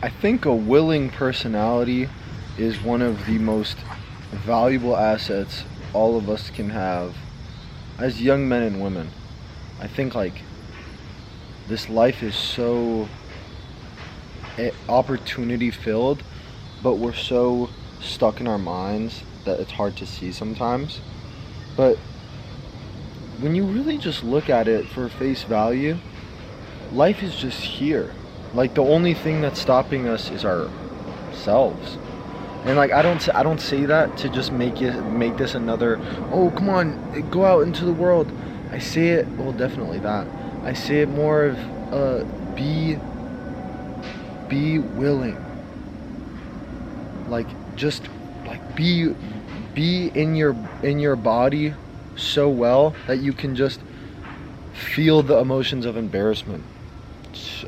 I think a willing personality is one of the most valuable assets all of us can have as young men and women. I think like this life is so opportunity filled, but we're so stuck in our minds that it's hard to see sometimes. But when you really just look at it for face value, life is just here. Like the only thing that's stopping us is ourselves. And like I don't say that to just make this another, oh come on, go out into the world. I say it, well, definitely that. I say it more of be willing. Like just like be in your body so well that you can just feel the emotions of embarrassment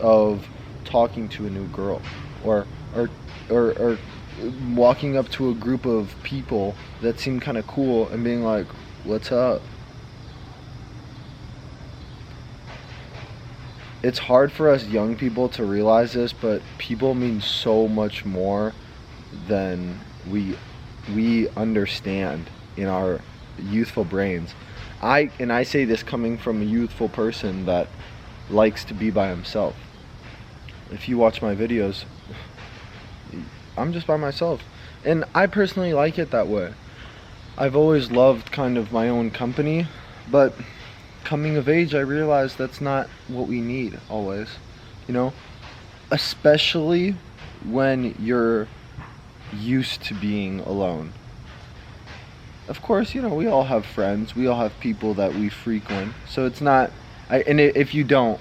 of talking to a new girl, or or walking up to a group of people that seem kind of cool and being like, what's up? It's hard for us young people to realize this, but people mean so much more than we understand in our youthful brains. I say this coming from a youthful person that likes to be by himself. If you watch my videos, I'm just by myself. And I personally like it that way. I've always loved kind of my own company, but coming of age, I realized that's not what we need always. You know? Especially when you're used to being alone. Of course, you know, we all have friends, we all have people that we frequent. So it's not, if you don't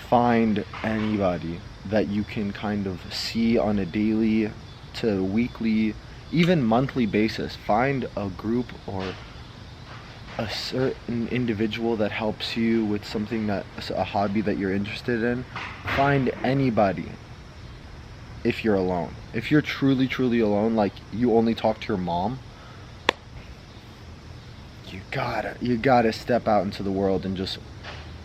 find anybody that you can kind of see on a daily to weekly, even monthly basis, find a group or a certain individual that helps you with something, that a hobby that you're interested in. Find anybody. If you're alone, if you're truly alone, like you only talk to your mom, you gotta step out into the world and just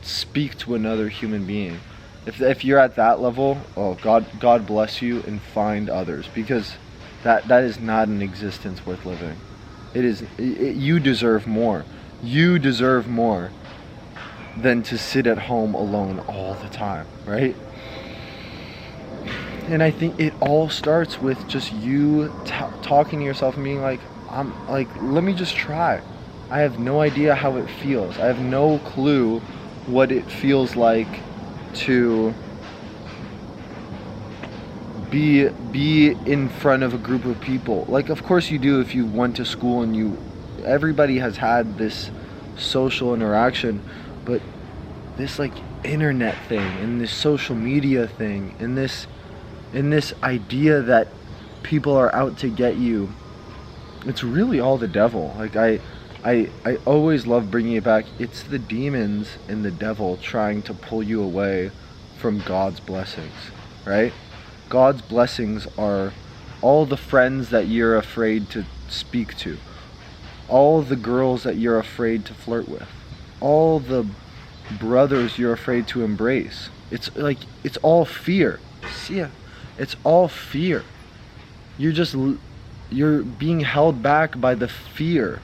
speak to another human being. If you're at that level, oh God bless you, and find others, because that is not an existence worth living. You deserve more. You deserve more than to sit at home alone all the time, right? And I think it all starts with just you talking to yourself and being like, let me just try. I have no idea how it feels. I have no clue what it feels like to be in front of a group of people. Like, of course you do if you went to school and everybody has had this social interaction, but this like internet thing and this social media thing and this idea that people are out to get you, it's really all the devil. Like I always love bringing it back. It's the demons and the devil trying to pull you away from God's blessings, right? God's blessings are all the friends that you're afraid to speak to, all the girls that you're afraid to flirt with, all the brothers you're afraid to embrace. It's like, it's all fear. See ya. It's all fear. You're being held back by the fear.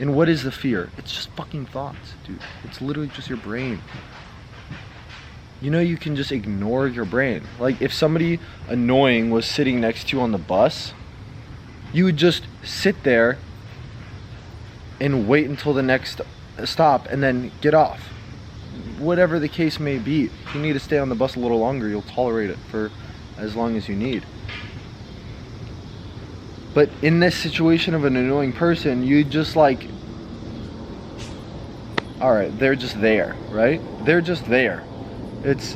And what is the fear? It's just fucking thoughts, dude. It's literally just your brain. You know, you can just ignore your brain. Like, if somebody annoying was sitting next to you on the bus, you would just sit there and wait until the next stop and then get off. Whatever the case may be. If you need to stay on the bus a little longer, you'll tolerate it for as long as you need. But in this situation of an annoying person, you just like, all right, they're just there, right? They're just there. It's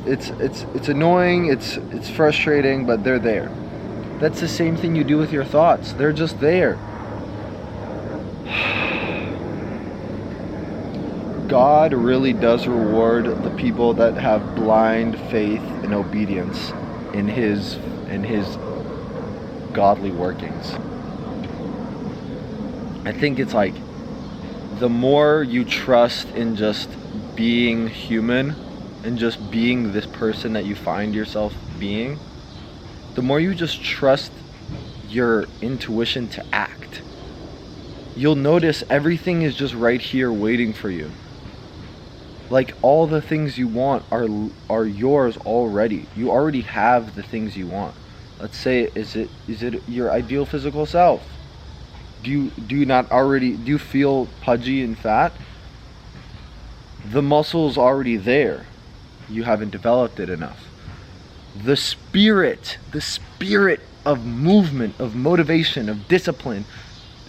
annoying, it's frustrating, but they're there. That's the same thing you do with your thoughts. They're just there. God really does reward the people that have blind faith and obedience in his godly workings. I think it's like, the more you trust in just being human and just being this person that you find yourself being, the more you just trust your intuition to act, you'll notice everything is just right here waiting for you. Like, all the things you want are yours already. You already have the things you want. Let's say, is it your ideal physical self? Do you feel pudgy and fat? The muscle's already there. You haven't developed it enough. The spirit of movement, of motivation, of discipline,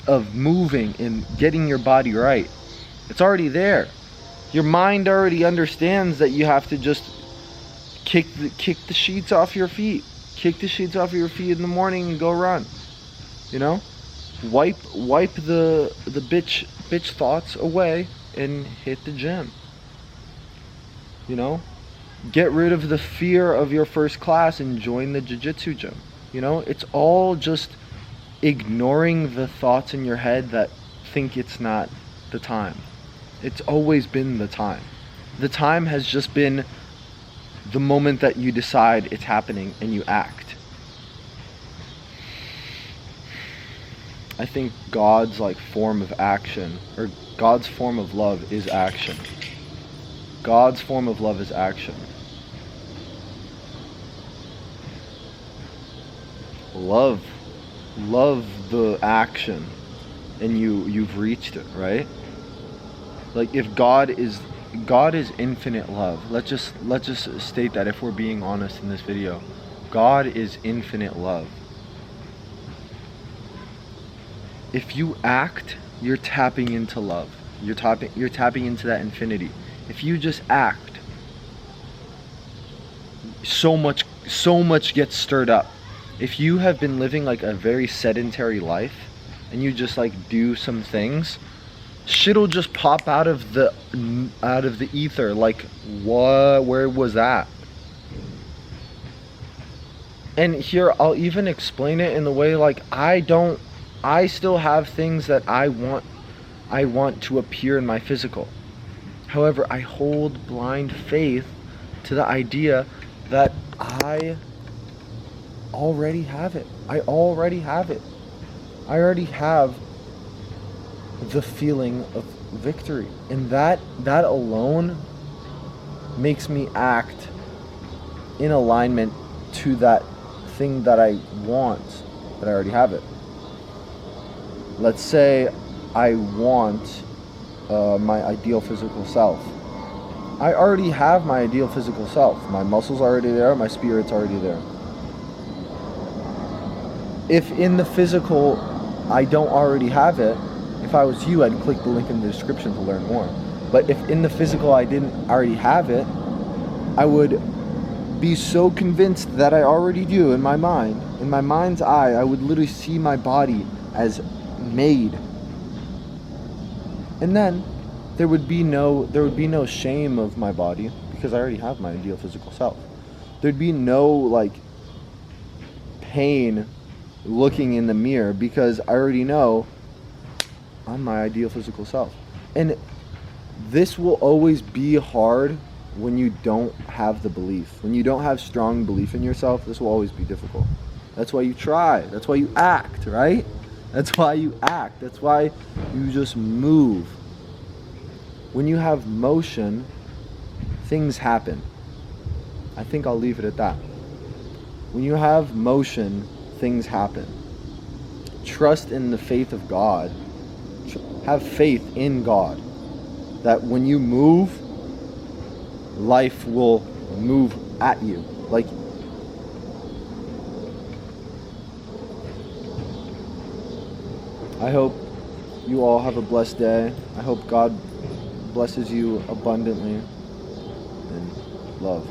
of moving and getting your body right, it's already there. Your mind already understands that you have to just kick the sheets off your feet. Kick the sheets off your feet in the morning and go run. You know? Wipe the bitch thoughts away and hit the gym. You know? Get rid of the fear of your first class and join the jiu-jitsu gym. You know? It's all just ignoring the thoughts in your head that think it's not the time. It's always been the time. The time has just been the moment that you decide it's happening and you act. I think God's form of action, or God's form of love, is action. God's form of love is action. Love the action, and you've reached it, right? Like, if God is infinite love. Let's just state that, if we're being honest in this video. God is infinite love. If you act, you're tapping into love. You're tapping into that infinity. If you just act, so much gets stirred up. If you have been living a very sedentary life and you just do some things, shit'll just pop out of the ether. What? Where was that? And here, I'll even explain it in the way I still have things that I want to appear in my physical. However, I hold blind faith to the idea that I already have it. I already have it. I already have the feeling of victory, and that alone makes me act in alignment to that thing that I want, that I already have it. Let's say I want my ideal physical self. I already have my ideal physical self. My muscles are already there, my spirit's already there. If in the physical I don't already have it, if I was you, I'd click the link in the description to learn more. But if in the physical I didn't already have it, I would be so convinced that I already do in my mind. In my mind's eye, I would literally see my body as made. And then there would be no shame of my body, because I already have my ideal physical self. There'd be no pain looking in the mirror, because I already know I'm my ideal physical self. And this will always be hard when you don't have the belief. When you don't have strong belief in yourself, this will always be difficult. That's why you try. That's why you act, right? That's why you act. That's why you just move. When you have motion, things happen. I think I'll leave it at that. When you have motion, things happen. Trust in the faith of God. Have faith in God, that when you move, life will move at you. I hope you all have a blessed day. I hope God blesses you abundantly, and love.